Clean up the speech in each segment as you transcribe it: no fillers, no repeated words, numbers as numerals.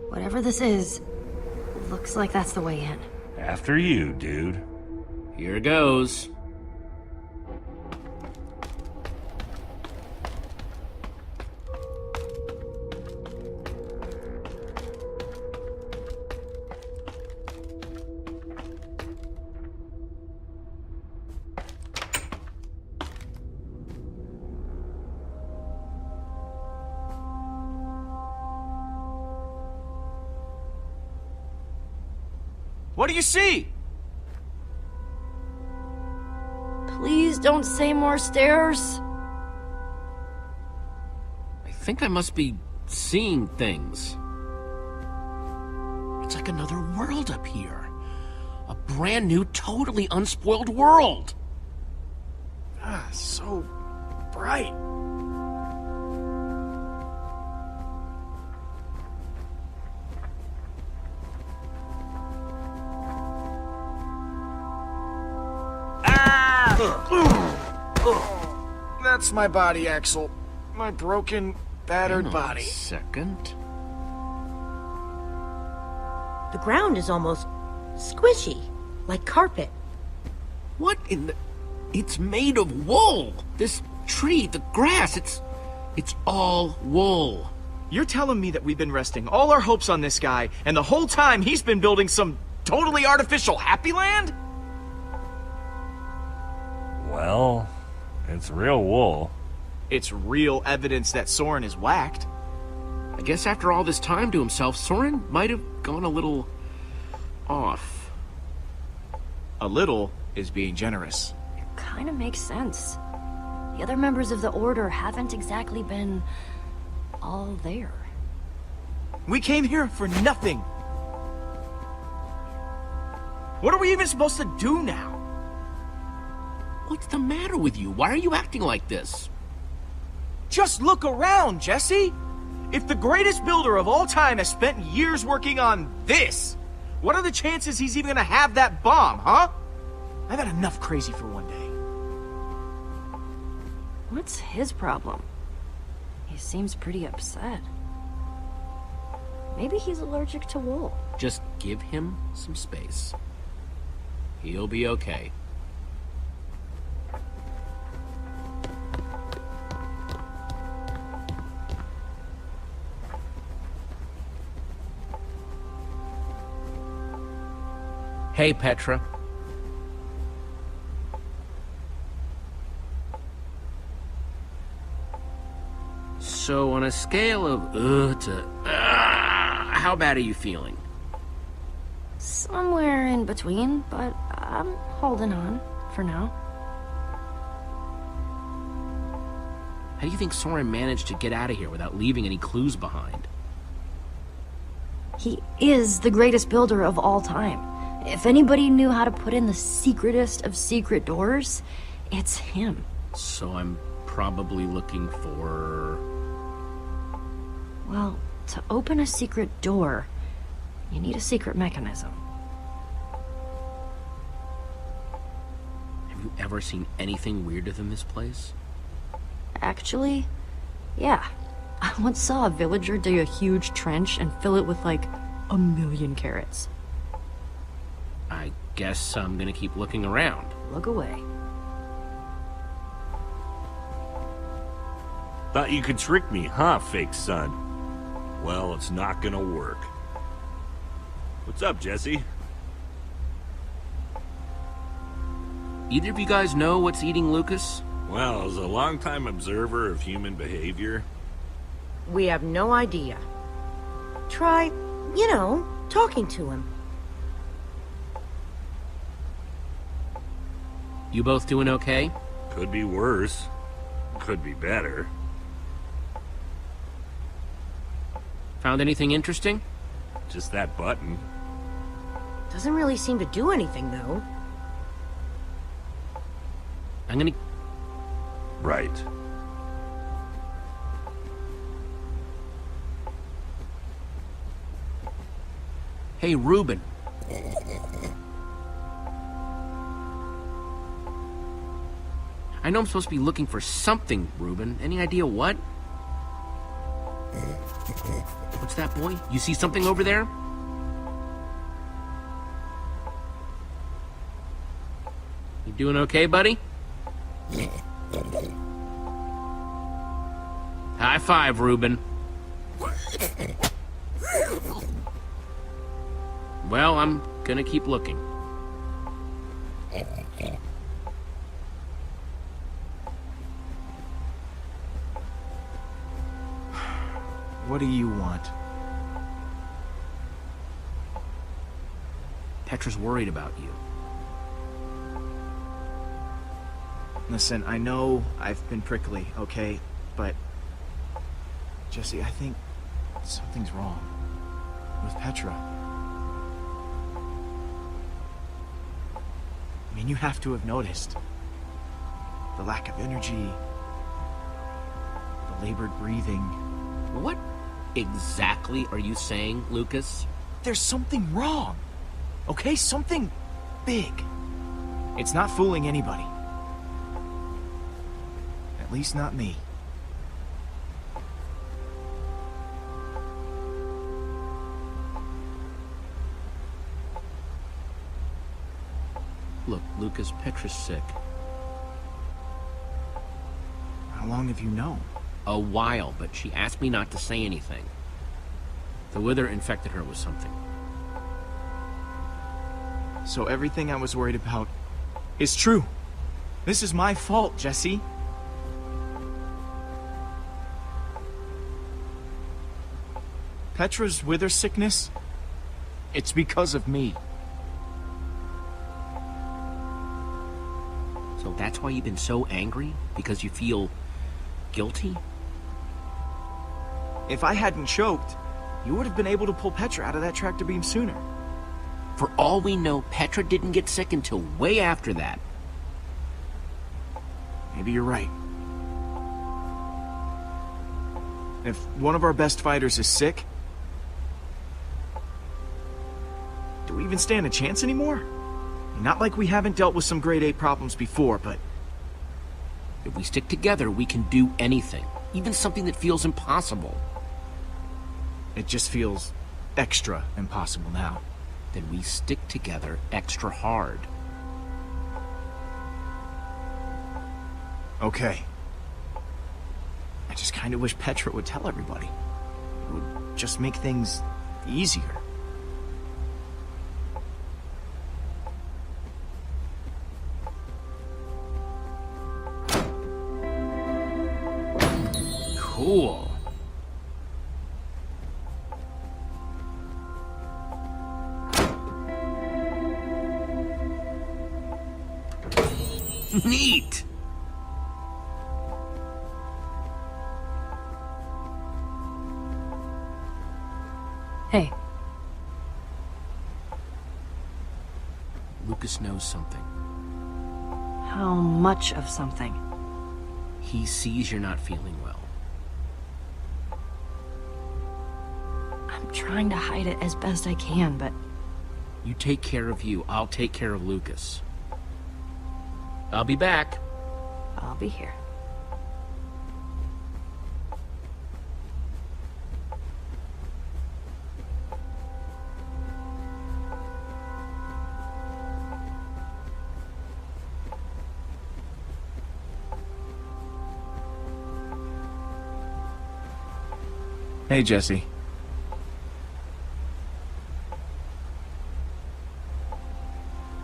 Whatever this is, looks like that's the way in. After you, dude. Here goes. What do you see? Please don't say more stairs. I think I must be seeing things. It's like another world up here. A brand new, totally unspoiled world. Ah, so bright. That's my body, Axel. My broken, battered body. Second. The ground is almost squishy, like carpet. What in the... It's made of wool! This tree, the grass, it's all wool. You're telling me that we've been resting all our hopes on this guy, and the whole time he's been building some totally artificial happy land? Well, it's real wool. It's real evidence that Soren is whacked. I guess after all this time to himself, Soren might have gone a little... off. A little is being generous. Kind of makes sense. The other members of the Order haven't exactly been all there. We came here for nothing. What are we even supposed to do now? What's the matter with you? Why are you acting like this? Just look around, Jesse! If the greatest builder of all time has spent years working on this, what are the chances he's even gonna have that bomb, huh? I've had enough crazy for one day. What's his problem? He seems pretty upset. Maybe he's allergic to wool. Just give him some space. He'll be okay. Hey, Petra. So, on a scale of to how bad are you feeling? Somewhere in between, but I'm holding on for now. How do you think Soren managed to get out of here without leaving any clues behind? He is the greatest builder of all time. If anybody knew how to put in the secretest of secret doors, it's him. So I'm probably looking for... Well, to open a secret door, you need a secret mechanism. Have you ever seen anything weirder than this place? Actually, yeah. I once saw a villager dig a huge trench and fill it with like 1,000,000 carrots. I guess I'm gonna keep looking around. Look away. Thought you could trick me, huh, fake son? Well, it's not gonna work. What's up, Jesse? Either of you guys know what's eating Lucas? Well, as a longtime observer of human behavior... We have no idea. Try, talking to him. You both doing okay? Could be worse. Could be better. Found anything interesting? Just that button. Doesn't really seem to do anything, though. I'm gonna... Right. Hey, Reuben. I know I'm supposed to be looking for something, Reuben. Any idea what? What's that, boy? You see something over there? You doing okay, buddy? High five, Reuben. Well, I'm gonna keep looking. What do you want? Petra's worried about you. Listen, I know I've been prickly, okay? But... Jesse, I think something's wrong with Petra. I mean, you have to have noticed. The lack of energy, the labored breathing. What exactly are you saying, Lucas? There's something wrong, okay? Something big. It's not fooling anybody. At least not me. Look, Lucas, Petra's sick. How long have you known? A while, but she asked me not to say anything. The wither infected her with something. So everything I was worried about is true. This is my fault, Jesse. Petra's wither sickness, it's because of me. So that's why you've been so angry? Because you feel guilty? If I hadn't choked, you would have been able to pull Petra out of that tractor beam sooner. For all we know, Petra didn't get sick until way after that. Maybe you're right. If one of our best fighters is sick, do we even stand a chance anymore? Not like we haven't dealt with some grade A problems before, but... If we stick together, we can do anything. Even something that feels impossible. It just feels extra impossible now. Then we stick together extra hard. Okay. I just kind of wish Petra would tell everybody. It would just make things easier. Cool. Neat. Hey. Lucas knows something. How much of something? He sees you're not feeling well. I'm trying to hide it as best I can, but... You take care of you, I'll take care of Lucas. I'll be back. I'll be here. Hey, Jesse.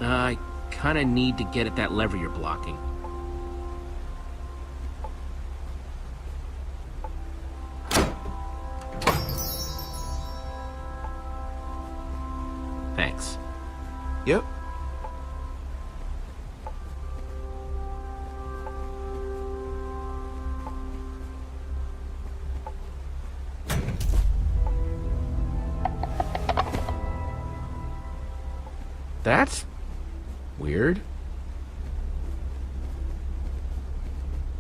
I kinda need to get at that lever you're blocking. Thanks. Yep. That's weird.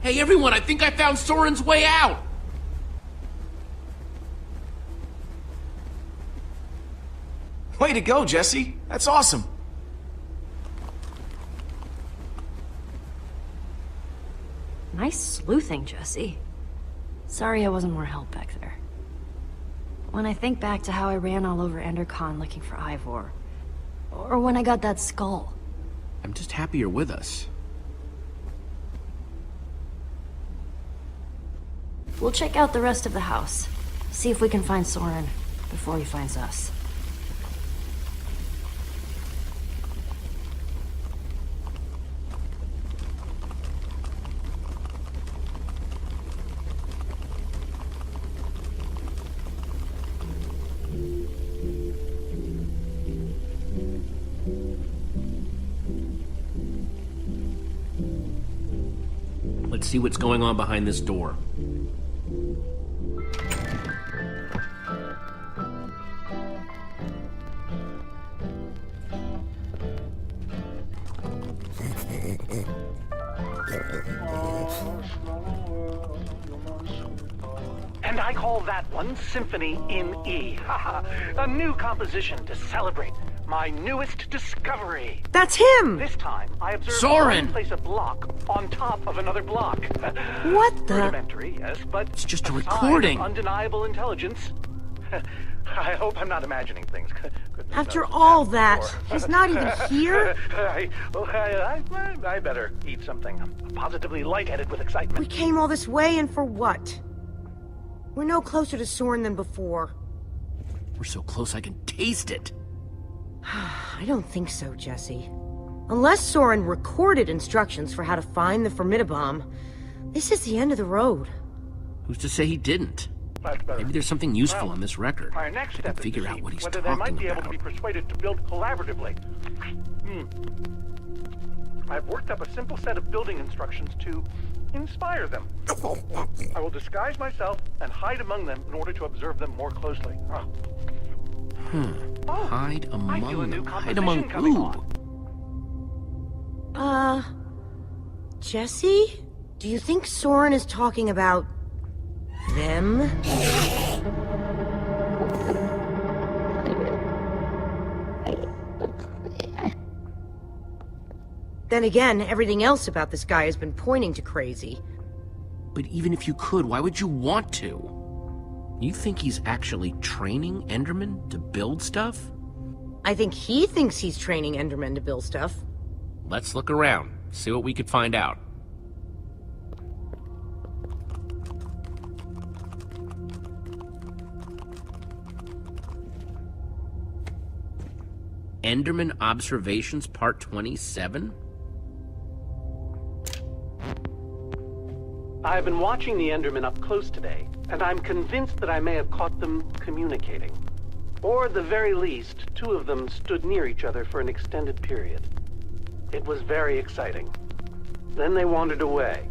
Hey everyone, I think I found Soren's way out! Way to go, Jesse. That's awesome. Nice sleuthing, Jesse. Sorry I wasn't more help back there. when I think back to how I ran all over Endercon looking for Ivor. Or when I got that skull. I'm just happy you're with us. We'll check out the rest of the house. See if we can find Soren before he finds us. Let's see what's going on behind this door. And I call that one Symphony in E. Haha, a new composition to celebrate my newest discovery. That's him! This time, I observed Soren! one place a block on top of another block. What the? Rudimentary, yes, but It's just a sign of recording. undeniable intelligence. I hope I'm not imagining things. Goodness After knows all what's that, happened before. he's not even here? I better eat something. I'm positively lightheaded with excitement. We came all this way, and for what? We're no closer to Soren than before. We're so close I can taste it. I don't think so, Jesse. Unless Soren recorded instructions for how to find the Formidabomb, this is the end of the road. Who's to say he didn't? That's better. Maybe there's something useful Well, on this record. My next I can step is figure to out see what he's whether they might talking be able about. to be persuaded to build collaboratively. I've worked up a simple set of building instructions to inspire them. I will disguise myself and hide among them in order to observe them more closely. Oh, Hide I feel a among new them. Hide composition among coming who? on. Jesse? Do you think Soren is talking about them? Then again, everything else about this guy has been pointing to crazy. But even if you could, why would you want to? You think he's actually training Endermen to build stuff? I think he thinks he's training Endermen to build stuff. Let's look around, see what we could find out. Enderman Observations Part 27? I've been watching the Endermen up close today, and I'm convinced that I may have caught them communicating. Or at the very least, two of them stood near each other for an extended period. It was very exciting. Then they wandered away.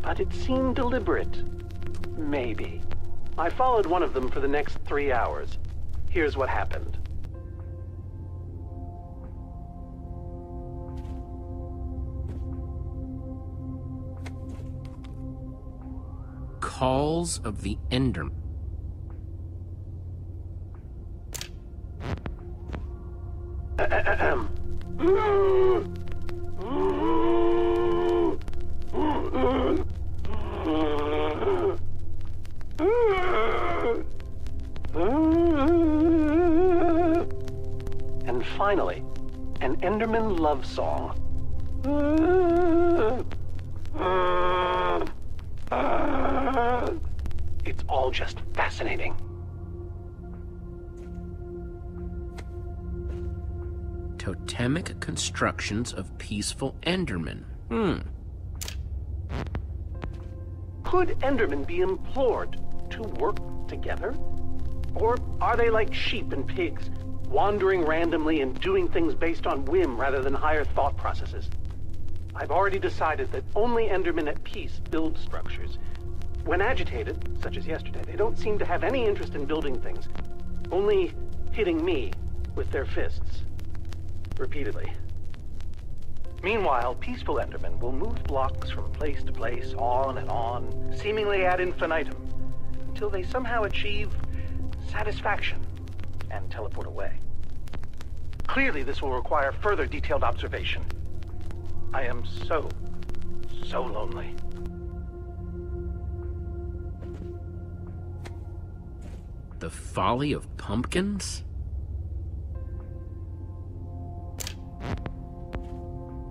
But it seemed deliberate. Maybe. I followed one of them for the next 3 hours. Here's what happened. Calls of the Enderman. And finally, an Enderman love song. It's all just fascinating. Totemic constructions of peaceful Endermen. Could Endermen be implored to work together? Or are they like sheep and pigs, wandering randomly and doing things based on whim rather than higher thought processes? I've already decided that only Endermen at peace build structures. When agitated, such as yesterday, they don't seem to have any interest in building things, only hitting me with their fists. Repeatedly. Meanwhile, peaceful Endermen will move blocks from place to place, on and on, seemingly ad infinitum, until they somehow achieve satisfaction and teleport away. Clearly, this will require further detailed observation. I am so lonely. The folly of pumpkins?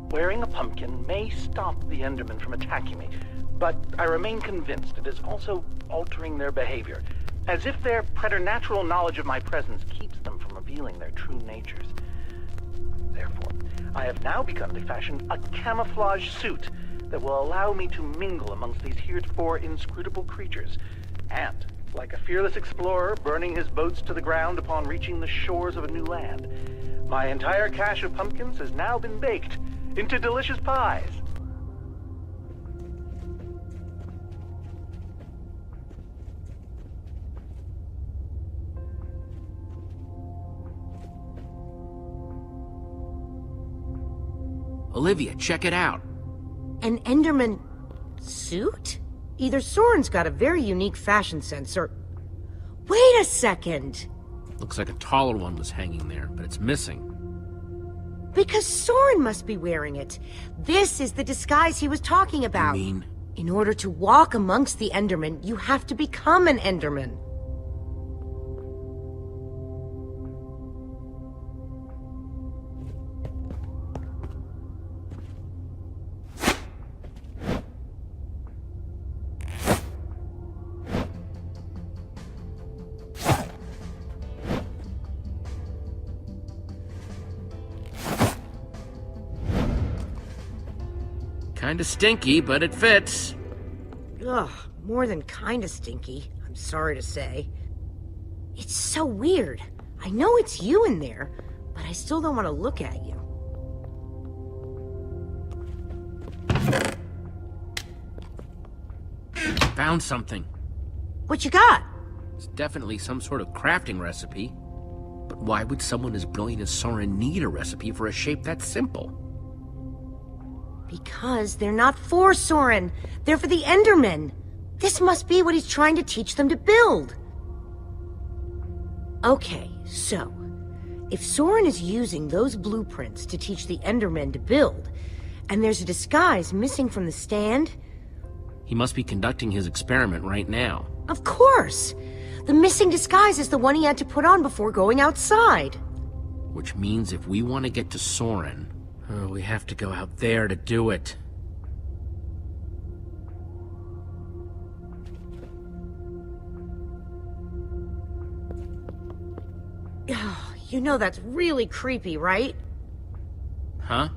Wearing a pumpkin may stop the Endermen from attacking me, but I remain convinced it is also altering their behavior, as if their preternatural knowledge of my presence keeps them from revealing their true natures. Therefore, I have now begun to fashion a camouflage suit that will allow me to mingle amongst these heretofore inscrutable creatures, and, like a fearless explorer burning his boats to the ground upon reaching the shores of a new land, my entire cache of pumpkins has now been baked into delicious pies. Olivia, check it out. An Enderman suit? Either Soren's got a very unique fashion sense, or... Wait a second! Looks like a taller one was hanging there, but it's missing. Because Soren must be wearing it. This is the disguise he was talking about. You mean? In order to walk amongst the Endermen, you have to become an Enderman. Kinda stinky, but it fits. Ugh, more than kinda stinky, I'm sorry to say. It's so weird. I know it's you in there, but I still don't want to look at you. Found something. What you got? It's definitely some sort of crafting recipe. But why would someone as brilliant as Soren need a recipe for a shape that simple? Because they're not for Soren. They're for the Endermen. This must be what he's trying to teach them to build. Okay, so... if Soren is using those blueprints to teach the Endermen to build, and there's a disguise missing from the stand... He must be conducting his experiment right now. Of course! The missing disguise is the one he had to put on before going outside. Which means if we want to get to Soren, we have to go out there to do it. You know that's really creepy, right? Huh?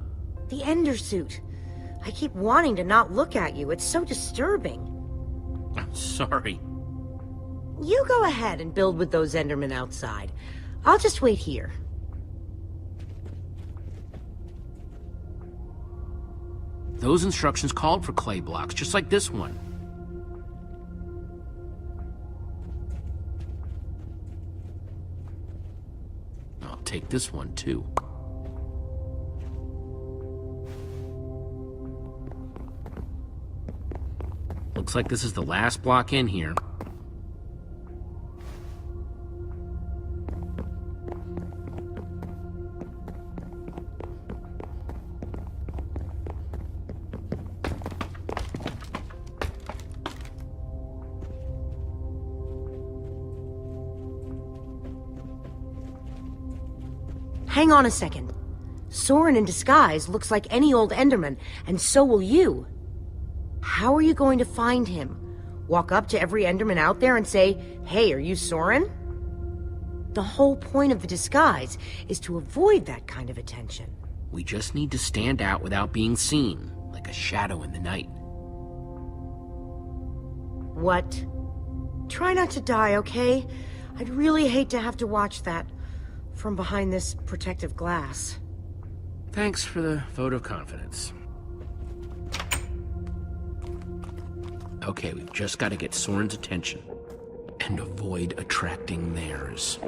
The Ender suit. I keep wanting to not look at you. It's so disturbing. I'm sorry. You go ahead and build with those Endermen outside. I'll just wait here. Those instructions called for clay blocks, just like this one. I'll take this one, too. Looks like this is the last block in here. Hang on a second. Soren in disguise looks like any old Enderman, and so will you. How are you going to find him? Walk up to every Enderman out there and say, "Hey, are you Soren?" The whole point of the disguise is to avoid that kind of attention. We just need to stand out without being seen, like a shadow in the night. What? Try not to die, okay? I'd really hate to have to watch that from behind this protective glass. Thanks for the vote of confidence. Okay, we've just got to get Soren's attention and avoid attracting theirs.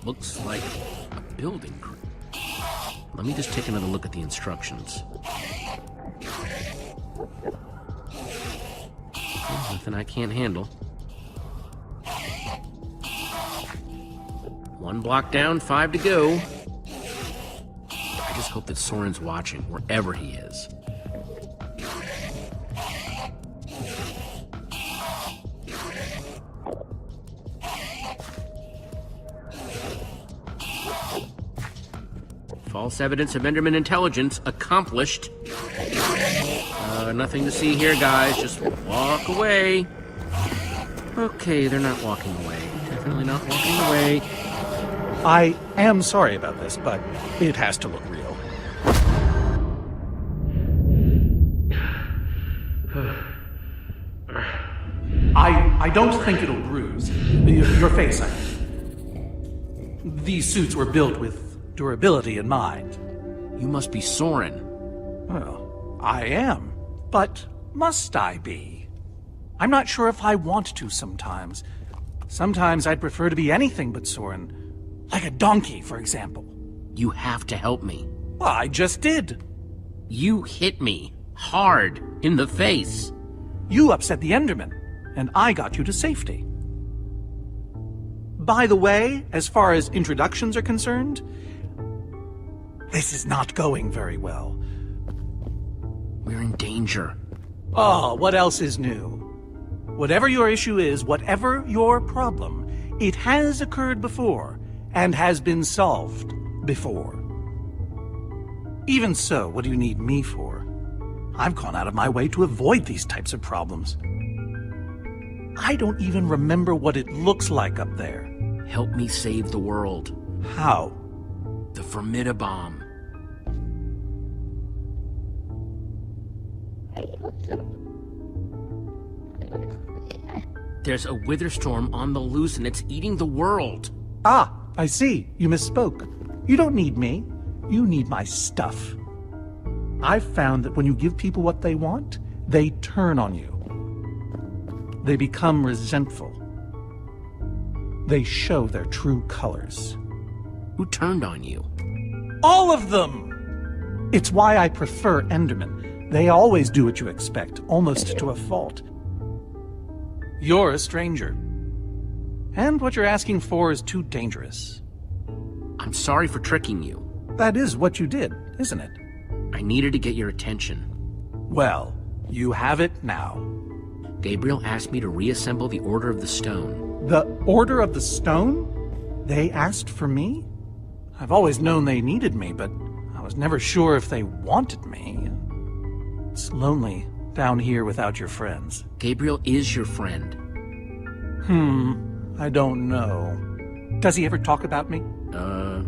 Looks like a building crew. Let me just take another look at the instructions. Nothing I can't handle. 1 block down, 5 to go. I just hope that Soren's watching, wherever he is. False evidence of Enderman intelligence accomplished. Nothing to see here, guys. Just walk away. Okay, they're not walking away. Definitely not walking away. I am sorry about this, but it has to look real. I don't think it'll bruise. Your face, I mean. These suits were built with durability in mind. You must be Soren. Well, I am. But must I be? I'm not sure if I want to sometimes. Sometimes I'd prefer to be anything but Soren. Like a donkey, for example. You have to help me. Well, I just did. You hit me hard in the face. You upset the Enderman, and I got you to safety. By the way, as far as introductions are concerned, this is not going very well. We're in danger. Oh, what else is new? Whatever your issue is, whatever your problem, it has occurred before, and has been solved before. Even so, what do you need me for? I've gone out of my way to avoid these types of problems. I don't even remember what it looks like up there. Help me save the world. How? The Formidabomb. There's a wither storm on the loose and it's eating the world. Ah, I see. You misspoke. You don't need me. You need my stuff. I've found that when you give people what they want, they turn on you. They become resentful. They show their true colors. Who turned on you? All of them! It's why I prefer Endermen. They always do what you expect, almost to a fault. You're a stranger. And what you're asking for is too dangerous. I'm sorry for tricking you. That is what you did, isn't it? I needed to get your attention. Well, you have it now. Gabriel asked me to reassemble the Order of the Stone. The Order of the Stone? They asked for me? I've always known they needed me, but I was never sure if they wanted me. It's lonely down here without your friends. Gabriel is your friend. I don't know. Does he ever talk about me?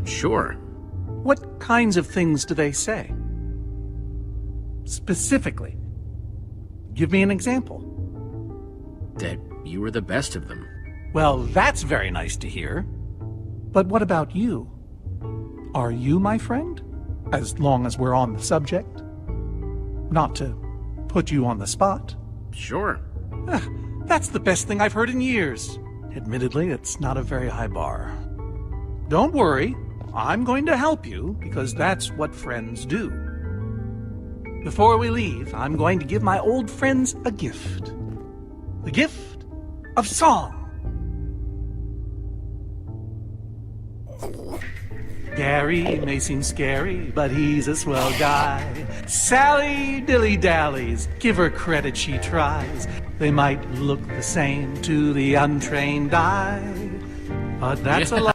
Sure. What kinds of things do they say? Specifically. Give me an example. That you were the best of them. Well, that's very nice to hear. But what about you? Are you my friend? As long as we're on the subject? Not to put you on the spot. Sure. That's the best thing I've heard in years. Admittedly, it's not a very high bar. Don't worry, I'm going to help you, because that's what friends do. Before we leave, I'm going to give my old friends a gift. The gift of song. Gary may seem scary, but he's a swell guy. Sally dilly-dallies, give her credit, she tries. They might look the same to the untrained eye, but that's a lot.